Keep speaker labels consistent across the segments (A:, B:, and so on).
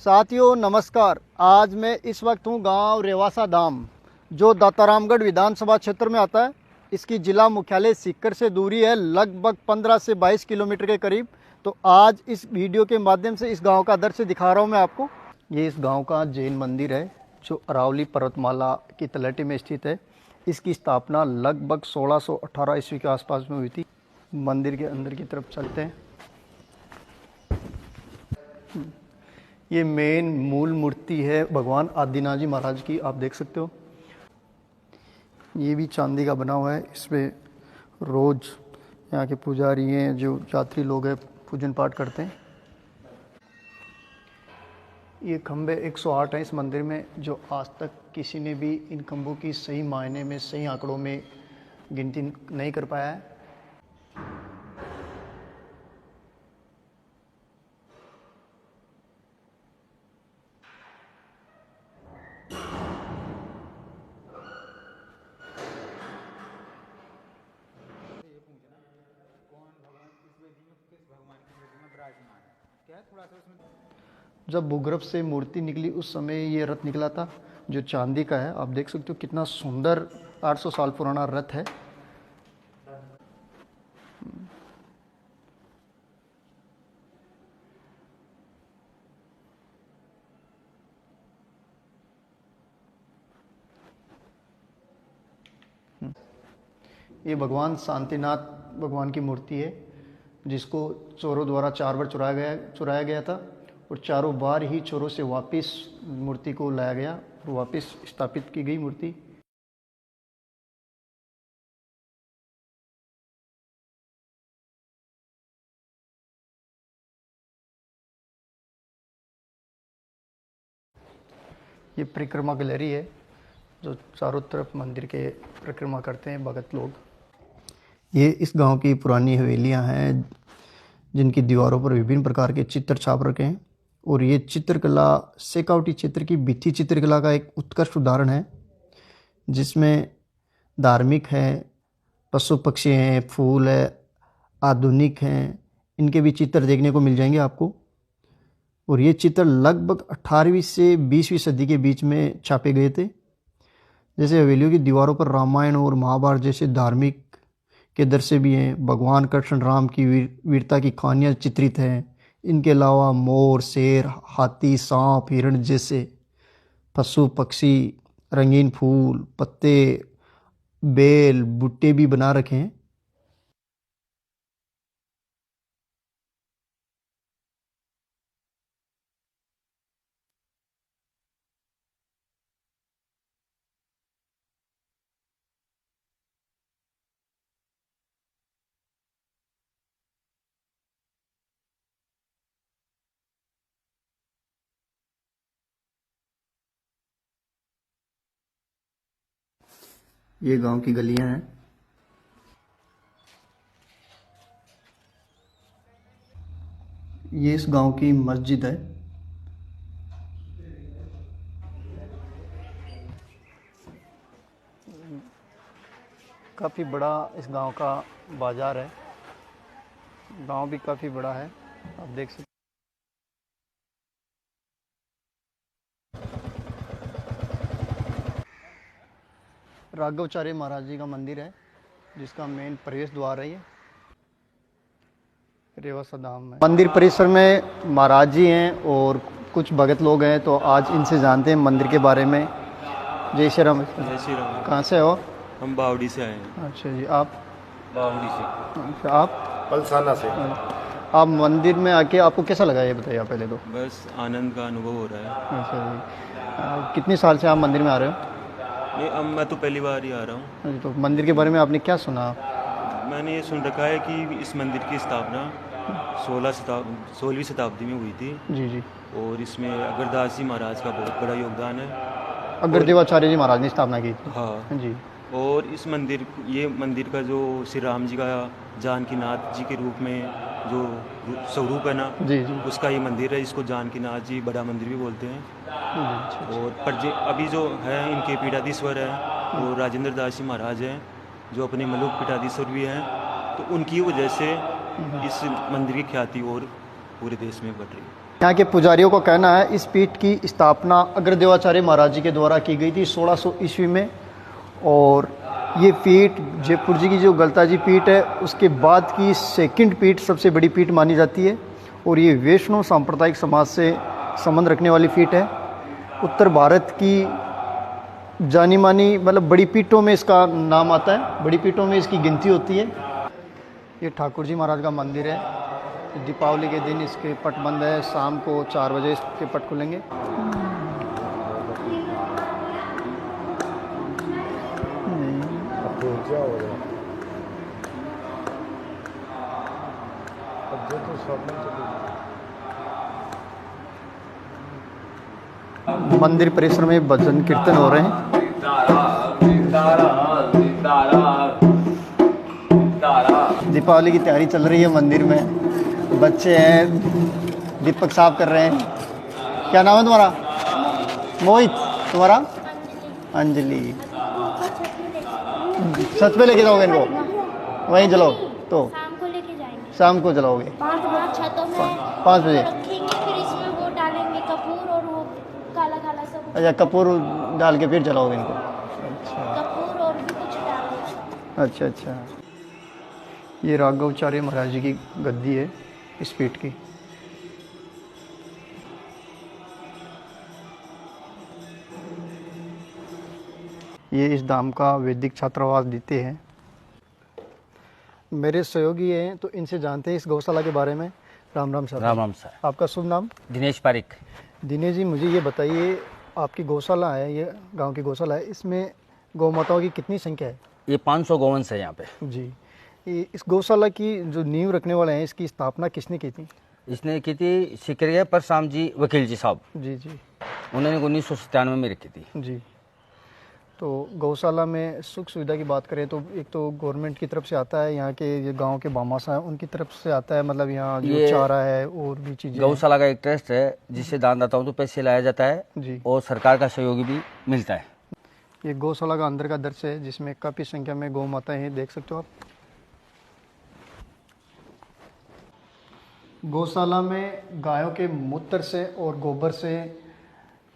A: साथियों नमस्कार। आज मैं इस वक्त हूँ गांव रेवासा धाम जो दातारामगढ़ विधानसभा क्षेत्र में आता है। इसकी जिला मुख्यालय सीकर से दूरी है लगभग 15 से 22 किलोमीटर के करीब। तो आज इस वीडियो के माध्यम से इस गांव का दृश्य दिखा रहा हूँ मैं आपको। ये इस गांव का जैन मंदिर है जो अरावली पर्वतमाला की तलहटी में स्थित है। इसकी स्थापना लगभग 1618 ईस्वी के आसपास में हुई थी। मंदिर के अंदर की तरफ चलते हैं। ये मेन मूल मूर्ति है भगवान आदिनाथ जी महाराज की, आप देख सकते हो। ये भी चांदी का बना हुआ है। इसमें रोज यहाँ के पुजारी हैं जो यात्री लोग हैं पूजन पाठ करते हैं। ये खंबे 108 हैं इस मंदिर में, जो आज तक किसी ने भी इन खंभों की सही मायने में सही आंकड़ों में गिनती नहीं कर पाया है। जब भूगर्भ से मूर्ति निकली उस समय ये रथ निकला था जो चांदी का है। आप देख सकते हो कितना सुंदर 800 साल पुराना रथ है। ये भगवान शांतिनाथ भगवान की मूर्ति है जिसको चोरों द्वारा 4 बार चुराया गया था और चारों बार ही चोरों से वापस मूर्ति को लाया गया और वापस स्थापित की गई मूर्ति। ये परिक्रमा गैलरी है जो चारों तरफ मंदिर के परिक्रमा करते हैं भगत लोग। ये इस गांव की पुरानी हवेलियां हैं जिनकी दीवारों पर विभिन्न प्रकार के चित्र छाप रखे हैं। और ये चित्रकला शेखावटी क्षेत्र की भित्ति चित्रकला का एक उत्कृष्ट उदाहरण है जिसमें धार्मिक है, पशु पक्षी हैं, फूल है, आधुनिक हैं, इनके भी चित्र देखने को मिल जाएंगे आपको। और ये चित्र लगभग 18वीं से 20वीं सदी के बीच में छापे गए थे। जैसे हवेलियों की दीवारों पर रामायण और महाभारत जैसे धार्मिक के दृश्य भी हैं। भगवान कृष्ण राम की वीरता की कहानियाँ चित्रित हैं। इनके अलावा मोर, शेर, हाथी, सांप, हिरण जैसे पशु पक्षी, रंगीन फूल, पत्ते, बेल, बूटे भी बना रखे हैं। ये गांव की गलियां हैं। ये इस गांव की मस्जिद है। काफ़ी बड़ा इस गांव का बाजार है। गांव भी काफ़ी बड़ा है, आप देख सकते। राघवाचार्य महाराज जी का मंदिर है जिसका मेन प्रवेश द्वार है ये रेवासा धाम में। मंदिर परिसर में महाराज जी हैं और कुछ भगत लोग हैं, तो आज इनसे जानते हैं मंदिर के बारे में। जय श्री राम।
B: जय श्री राम।
A: कहाँ से हो?
B: हम बावड़ी से आए हैं।
A: अच्छा जी, आप?
B: बावड़ी से।
A: अच्छा, आप?
C: पलसाना से।
A: आप मंदिर में आके आपको कैसा लगा ये बताइए आप पहले तो।
B: बस आनंद का अनुभव हो रहा है।
A: अच्छा जी, कितने साल से आप मंदिर में आ रहे हो?
B: नहीं, अब मैं तो पहली बार ही आ रहा हूँ।
A: तो मंदिर के बारे में आपने क्या सुना?
B: मैंने ये सुन रखा है कि इस मंदिर की स्थापना 16वीं शताब्दी में हुई थी।
A: जी जी।
B: और इसमें अगरदास जी महाराज का बहुत बड़ा योगदान है।
A: अग्रदेवाचार्य जी महाराज ने स्थापना की थी।
B: हाँ
A: जी।
B: और इस मंदिर का जो श्री राम जी का जानकीनाथ जी के रूप में जो स्वरूप है ना,
A: जी जी,
B: उसका ये मंदिर है। इसको जानकीनाथ जी बड़ा मंदिर भी बोलते हैं। और अभी जो है इनके पीठाधीश्वर है वो राजेंद्र दास जी महाराज हैं जो अपने मलुक पीठाधीश्वर भी हैं। तो उनकी वजह से इस मंदिर की ख्याति और पूरे देश में बढ़ रही है।
A: यहाँ के पुजारियों का कहना है इस पीठ की स्थापना अग्रदेवाचार्य महाराज जी के द्वारा की गई थी 1600 ईस्वी में। और ये पीठ जयपुर जी की जो गलता जी पीठ है उसके बाद की सेकंड पीठ सबसे बड़ी पीठ मानी जाती है। और ये वैष्णव सांप्रदायिक समाज से संबंध रखने वाली पीठ है। उत्तर भारत की जानी मानी मतलब बड़ी पीठों में इसका नाम आता है, बड़ी पीठों में इसकी गिनती होती है। ये ठाकुर जी महाराज का मंदिर है। दीपावली के दिन इसके पट बंद है, शाम को 4 बजे इसके पट खुलेंगे। मंदिर परिसर में भजन कीर्तन हो रहे हैं। दीपावली की तैयारी चल रही है मंदिर में। बच्चे हैं, दीपक साफ कर रहे हैं। क्या नाम है तुम्हारा? मोहित। तुम्हारा? अंजलि। सच में लेके जाओगे इनको? वहीं जलाओ तो
C: शाम को लेके जाएंगे।
A: शाम को जलाओगे
C: 5 बजे छतों में
A: 5 बजे?
C: रखेंगे, फिर इसमें वो डालेंगे कपूर और वो काला काला सब
A: अच्छा, कपूर डाल के फिर जलाओगे इनको? अच्छा
C: कपूर और भी कुछ डालेंगे।
A: अच्छा अच्छा। ये राघवाचार्य महाराज जी की गद्दी है इस पीठ की। ये इस धाम का वैदिक छात्रावास देते हैं। मेरे सहयोगी हैं तो इनसे जानते हैं इस गौशाला के बारे में। राम राम सर।
D: राम राम सर।
A: आपका शुभ नाम?
D: दिनेश पारिक।
A: दिनेश जी, मुझे ये बताइए, आपकी गौशाला है, ये गांव की गौशाला है, इसमें गौ माताओं की कितनी संख्या है?
D: ये 500 गौवंश है यहाँ पे।
A: जी। इस गौशाला की जो नींव रखने वाले हैं, इसकी स्थापना किसने की थी?
D: इसने की थी सिकरिया परशाम जी वकील जी साहब।
E: जी जी
D: उन्होंने 1997 में रखी थी।
A: जी। तो गौशाला में सुख सुविधा की बात करें तो एक तो गवर्नमेंट की तरफ से आता है, यहाँ के ये गांव के बामासा हैं उनकी तरफ से आता है, मतलब यहाँ जो चारा है और भी चीज़ें।
D: गौशाला का एक ट्रस्ट है जिससे दानदाताओं को पैसे लाया जाता है
A: जी।
D: और सरकार का सहयोग भी मिलता है।
A: ये गौशाला का अंदर का दृश्य है जिसमें काफ़ी संख्या में गौ माताएं हैं, देख सकते हो आप। गौशाला में गायों के मूत्र से और गोबर से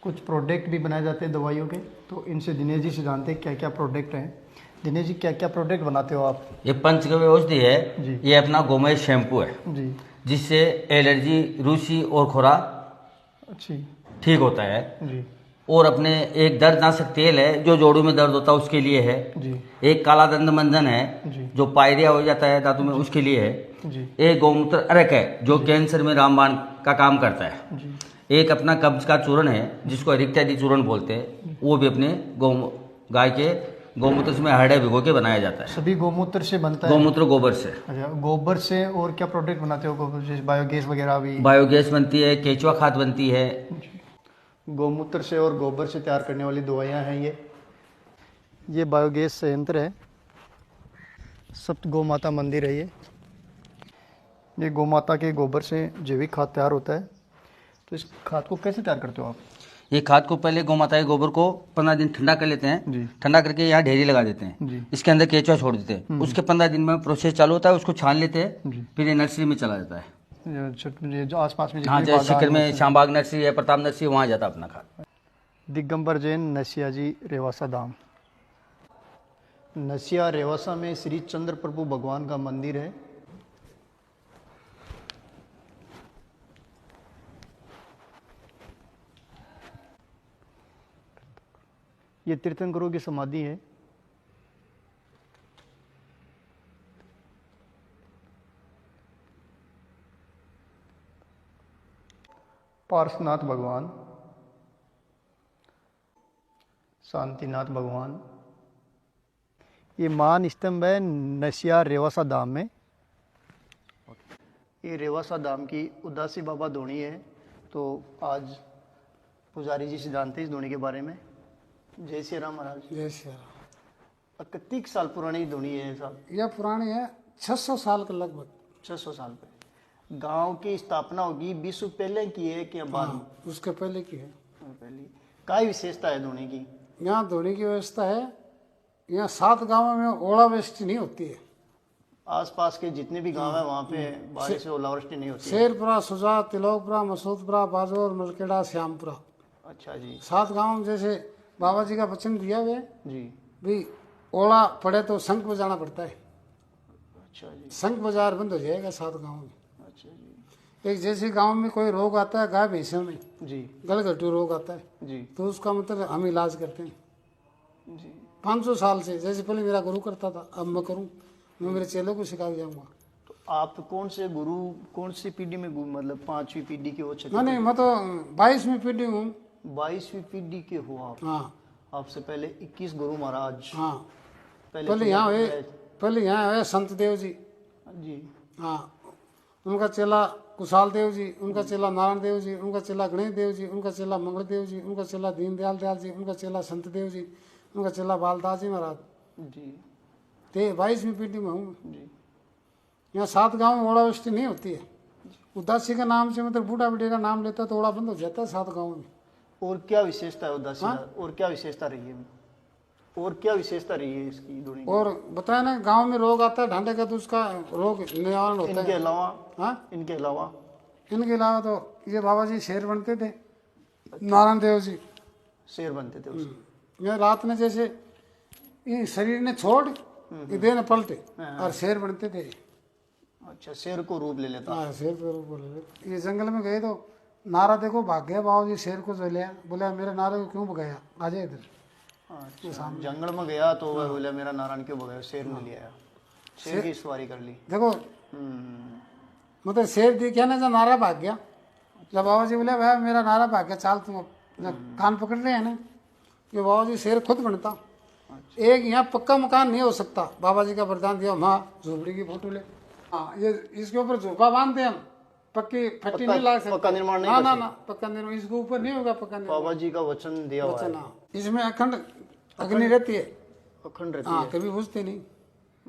A: कुछ प्रोडक्ट भी बनाए जाते हैं दवाइयों के। तो इनसे दिनेश जी से जानते हैं क्या क्या प्रोडक्ट हैं। दिनेश जी, क्या क्या प्रोडक्ट बनाते हो आप?
D: ये पंचगव्य औषधि है
A: जी।
D: ये अपना गोमय शैम्पू है
A: जी।
D: जिससे एलर्जी, रूसी और खुरा
A: अच्छी
D: ठीक होता है।
A: जी।
D: और अपने एक दर्दनाशक तेल है जो जोड़ों में दर्द होता है उसके लिए है।
A: जी।
D: एक काला दंत मंजन है
A: जी।
D: जो पायरिया हो जाता है दांतों में उसके लिए है।
A: जी।
D: एक गौमूत्र अर्क है जो कैंसर में रामबाण का काम करता है।
A: जी।
D: एक अपना कब्ज का चूर्ण है जिसको रिक्तादि चूर्ण बोलते हैं, वो भी अपने गाय के गौमूत्र में हरड़े भिगो के बनाया जाता है।
A: सभी गौमूत्र से बनता है?
D: गौमूत्र गोबर से।
A: अच्छा, गोबर से और क्या प्रोडक्ट बनाते हो? गोबर से बायोगैस वगैरह भी?
D: बायोगैस बनती है, केचुआ खाद बनती है।
A: गौमूत्र से और गोबर से तैयार करने वाली दवाइयाँ हैं ये बायोगैस संयंत्र है। सप्त गौ माता मंदिर है ये गौ माता के गोबर से जैविक खाद तैयार होता है। तो इस खाद को कैसे तैयार करते हो आप?
D: ये खाद को पहले गौ माता के गोबर को 15 दिन ठंडा कर लेते हैं
A: जी।
D: ठंडा करके यहाँ ढेरी लगा देते हैं
A: जी।
D: इसके अंदर केचुआ छोड़ देते हैं। उसके 15 दिन में प्रोसेस चालू होता है, उसको छान लेते हैं,
A: जी।
D: फिर ये नर्सरी में चला जाता है।
A: ये जो आसपास में
D: हाँ,
A: जितने
D: जैसे
A: बागान
D: शिखर में
A: हैं,
D: श्यामबाग नर्सरी है, प्रताप नर्सरी, वहाँ जाता है अपना खाद।
A: दिगंबर जैन नसिया जी रेवासा धाम। नसिया रेवासा में श्री चंद्र प्रभु भगवान का मंदिर है। ये तीर्थंकरों की समाधि है। पार्श्वनाथ भगवान, शांतिनाथ भगवान। ये मान स्तंभ है नसिया रेवासा धाम में। ये रेवासा धाम की उदासी बाबा धोनी है। तो आज पुजारी जी से जानते हैं इस धोनी के बारे में। जय श्री राम महाराज।
F: जय श्री राम।
A: कितनी साल पुरानी धोनी है साहब?
F: यह पुरानी है 600 साल के लगभग।
A: 600 साल पे गांव की स्थापना होगी। 20 पहले की है कि बाद?
F: हाँ, उसके पहले की है।
A: पहले क्या विशेषता है धोनी की?
F: यहाँ धोनी की व्यवस्था है। यहाँ 7 गांवों में ओलावृष्टि नहीं होती है।
A: आसपास के जितने भी गांव है वहाँ पे बारिश और ओलावृष्टि नहीं होती है।
F: शेरपुरा, सुजा, तिलोकपुरा, मसूदपुरा, बाजोर, मलकेड़ा, श्यामपुरा,
A: अच्छा जी
F: 7 गांव जैसे बाबा जी का वचन दिया हुआ है
A: जी।
F: भी ओला पड़े तो शंख बजाना पड़ता है।
A: अच्छा जी।
F: शंख बाजार बंद हो जाएगा 7 गांव में।
A: अच्छा जी।
F: एक जैसे गांव में कोई रोग आता है गाय भैंसों में,
A: जी
F: गलघटू रोग आता है,
A: जी
F: तो उसका मतलब हम इलाज करते हैं
A: जी।
F: 500 साल से। जैसे पहले मेरा गुरु करता था, अब मैं करूँ, मैं मेरे चेलों को सिखा जाऊंगा।
A: तो आप कौन से गुरु, कौन सी पीढ़ी में मतलब 5वीं पीढ़ी के हो चुके?
F: नहीं, मैं तो 22वीं पीढ़ी हूँ।
A: 22वीं पीढ़ी के हो आप?
F: हाँ
A: आपसे पहले 21 गुरु महाराज
F: हाँ।
A: पहले
F: पहले यहाँ हुए संत देव जी।
A: जी।
F: हाँ, उनका चेला कुशाल देव जी, उनका चेला नारायण देव जी, उनका चेला गणेश देव जी, उनका चेला मंगल देव जी, उनका चेला दीनदयाल दयाल जी, उनका चेला संत देव जी, उनका चेला बालदास जी महाराज।
A: जी
F: ते 22वीं पीढ़ी में हूँ।
A: जी।
F: यहाँ 7 गांव में ओलावृष्टि नहीं होती है। उदासी के नाम से मतलब बूढ़ा बूढ़ी का नाम लेता है तो ओला बंद हो जाता है 7 गाँव में।
A: और क्या विशेषता है उदासी? और क्या विशेषता रही है? और क्या विशेषता रही है इसकी दूरी?
F: और बताया ना, गांव में रोग आता है ढांडे का तो उसका रोग निवारण होता
A: इनके
F: है।
A: अलावा?
F: हाँ,
A: इनके अलावा?
F: इनके अलावा तो ये बाबा जी शेर बनते थे, नारायण देव जी
A: शेर बनते थे उसमें।
F: ये रात में जैसे ये शरीर ने छोड़ ये देह ने पलटे और शेर बनते थे।
A: अच्छा, शेर को रूप ले लेता।
F: हाँ, शेर को रूप बोले। ये जंगल में गए तो नारा देखो भाग गया बाबा जी, शेर को जो लिया, बोला मेरे नारे को क्यों भगाया, आ जाए इधर।
A: अच्छा, जंगल में गया तो वह बोला मेरा नारायण क्यों भगाया, शेर ने लिया, शेर की सवारी कर ली।
F: देखो मतलब शेर दिखा ना, जब नारा भाग गया, जब बाबा जी बोले भाई मेरा नारा भाग गया, चाल तुम जब कान पकड़ रहे हैं ना, ये बाबा जी शेर खुद बनता। एक यहाँ पक्का मकान नहीं हो सकता, बाबा जी का वरदान दिया, माँ झोपड़ी की फोटो ले। हाँ, ये इसके ऊपर झोपा बांधते हम, पक्की फट्टी नहीं ला सकते,
A: पक्का निर्माण नहीं
F: ना
A: कर
F: ना ना, पक्का निर्माण इसके ऊपर नहीं होगा। पक्का निर्माण
A: बाबा जी का वचन दिया हुआ है।
F: वचन, हाँ। इसमें अखंड अग्नि रहती है,
A: अखंड रहती
F: हाँ,
A: है।
F: कभी बुझती नहीं।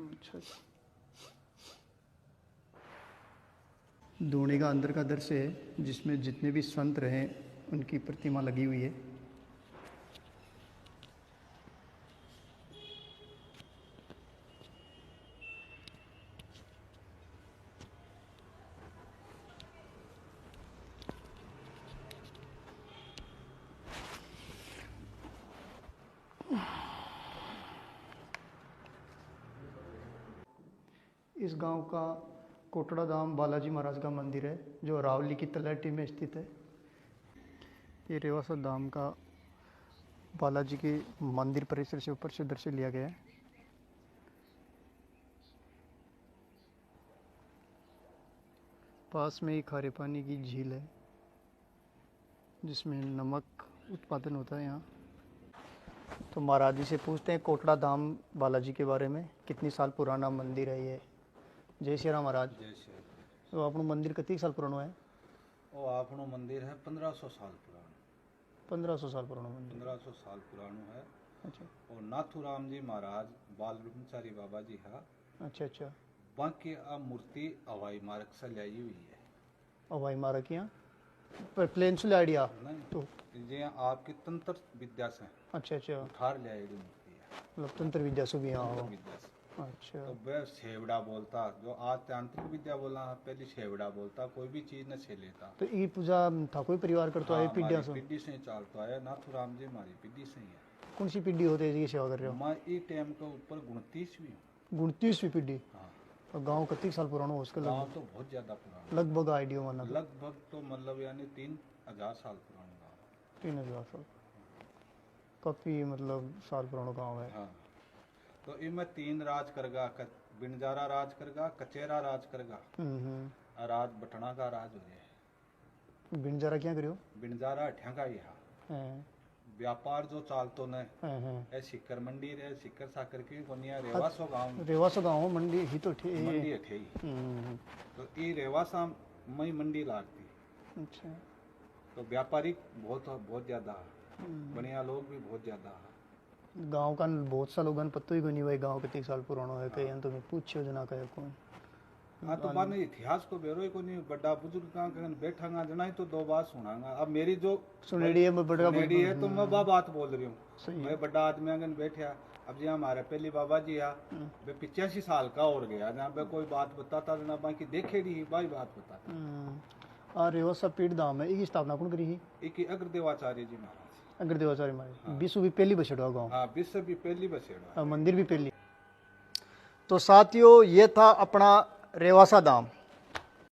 A: अच्छा। दूणी का अंदर का दृश्य है जिसमें जितने भी संत रहे उनकी प्रतिमा लगी हुई है। इस गांव का कोटड़ा धाम बालाजी महाराज का मंदिर है जो अरावली की तलहटी में स्थित है। ये रेवासा धाम का बालाजी के मंदिर परिसर से ऊपर से दृश्य लिया गया है। पास में ही खारे पानी की झील है जिसमें नमक उत्पादन होता है यहाँ। तो महाराज जी से पूछते हैं कोटड़ा धाम बालाजी के बारे में, कितनी साल पुराना मंदिर है ये। जय श्री राम महाराज।
E: जय श्री राम।
A: तो आपनो मंदिर कितनी साल पुरानो है?
E: वो आपनो मंदिर है 1500 साल पुरानो।
A: 1500 साल पुराना मंदिर।
E: 1500 साल पुरानो है।
A: अच्छा
E: और नाथूराम जी महाराज बाल ब्रह्मचारी बाबा जी है।
A: अच्छा अच्छा।
E: बाकी अब मूर्ति हवाई मार्ग से लाई हुई है।
A: हवाई मार्ग यहाँ पर प्लेन से आइडिया
E: नहीं
A: तो
E: ये आपकी तंत्र विद्या से
A: अच्छा अच्छा,
E: उठार ले आई मूर्ति है,
A: मतलब तंत्र विद्या से भी यहाँ हो।
E: तंत्र विद्या से।
A: अच्छा
E: तो वह सेवड़ा बोलता, जो आज तांत्रिक विद्या बोलना है, पहले सेवड़ा बोलता, कोई भी चीज न से लेता।
A: तो ये पूजा था कोई परिवार करता है पीढ़िया से?
E: पीढ़ी से चालता है। नाथूराम जी हमारी पीढ़ी से ही है।
A: कौन सी पीढ़ी होते है जी सेवा कर रहे हो?
E: मैं इस टाइम के ऊपर 29वीं हूँ।
A: 29वीं पीढ़ी।
E: हाँ,
A: और गाँव कितनी साल पुराना हो उसका
E: गाँव तो बहुत ज्यादा पुराना,
A: लगभग आइडिया माना
E: लगभग तो मतलब यानी 3000 साल पुराना गाँव।
A: 3000 साल, काफी मतलब साल पुराना गाँव है।
E: हाँ, तो इनमें 3 राज करगा, बिनजारा राज करगा, कचेरा राज करगा, और राज बटना का राज हो जाए।
A: बिनजारा क्या करियो?
E: बिनजारा ठेंगा यहाँ व्यापार जो चालतो न है, सिक्कर मंडी रे, सिक्कर साकर की कोनिया रेवासो गाँव,
A: रेवासा गाँव मंडी ही तो थी।
E: मंडी है ठेई। तो ये रेवासा मई मंडी लागती।
A: अच्छा,
E: तो व्यापारिक बहुत ज्यादा है, बढ़िया लोग भी बहुत ज्यादा है।
A: गांव का बहुत सा लोगन पत्तो ही कोनी भाई गांव कितनी साल पुराना है। कहीं तो मैं पूछियो जना कहे कौन।
E: हाँ, तो माने इतिहास को बेरो ही को नहीं, बड़ा बुजुर्ग का कहन बैठांगा जना ही तो 2 बात सुनांगा। अब मेरी जो
A: सुनेड़ी है मैं बड़ा
E: सुनेड़ी है तो मैं बा बात बोल रही
A: सही
E: हूँ।
A: है।
E: मैं बड़ा आदमी आंगन बैठा अब जी हमारे पहली बाबा जी आ वे 85 साल का और गया जहाँ पे कोई बात बताता ना बाकी देखे नहीं बाई बात बताता।
A: और रेवासा पीठ धाम है इसकी स्थापना कौन करी थी?
E: एक अग्रदेवाचार्य जी महाराज।
A: अग्रदेवाचार्य महाराज विश्व भी पहली बछेड़वा गाँव,
E: हाँ विश्व भी पहली बसेड़ा।
A: मंदिर भी पहली। तो साथियों ये था अपना रेवासा धाम।